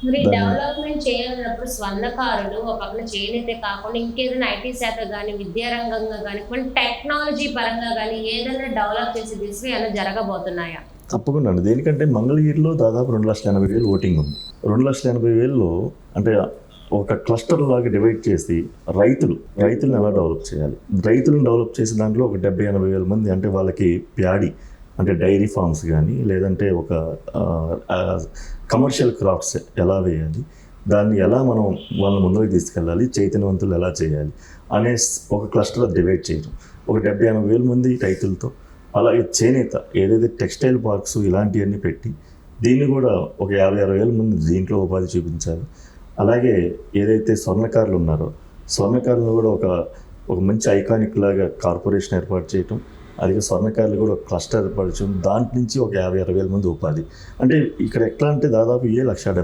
మరి దాన్ని డెవలప్‌మెంట్ చేయాలన్నప్పుడు స్వర్ణకారులు ఒక పక్కన చేనేతే కాకుండా ఇంకేదైనా ఐటీ శాఖ గాని, విద్యా రంగంగా గాని, కొన్ని టెక్నాలజీ పరంగా గాని ఏదైనా డెవలప్ చేసే దిశగా ఏమైనా జరగబోతున్నాయా? తప్పకుండా అండి. దేనికంటే మంగళగిరిలో దాదాపు 2,80,000 ఓటింగ్ ఉంది. 2,80,000లో అంటే ఒక క్లస్టర్ లాగా డివైడ్ చేసి రైతులను ఎలా డెవలప్ చేయాలి? రైతులను డెవలప్ చేసే దాంట్లో ఒక 70,000-80,000 మంది అంటే వాళ్ళకి ప్యాడీ అంటే డైరీ ఫార్మ్స్ కానీ లేదంటే ఒక కమర్షియల్ క్రాఫ్ట్స్ ఎలా వేయాలి, దాన్ని ఎలా మనం వాళ్ళ ముందుకు తీసుకెళ్ళాలి, చైతన్యవంతులు ఎలా చేయాలి అనే ఒక క్లస్టర్ డివైడ్ చేయడం. ఒక 70,000-80,000 మంది రైతులతో, అలాగే చేనేత ఏదైతే టెక్స్టైల్ పార్క్స్ ఇలాంటివన్నీ పెట్టి దీన్ని కూడా ఒక 50,000-60,000 మంది దీంట్లో ఉపాధి చూపించాలి. అలాగే ఏదైతే స్వర్ణకారులు ఉన్నారో స్వర్ణకారులను కూడా ఒక మంచి ఐకానిక్ లాగా కార్పొరేషన్ ఏర్పాటు చేయటం, అలాగే స్వర్ణకారులు కూడా ఒక క్లస్టర్ ఏర్పాటు చేయడం, దాంట్ నుంచి ఒక 50,000-60,000 మంది ఉపాధి. అంటే ఇక్కడ ఎట్లా అంటే దాదాపు 1,70,000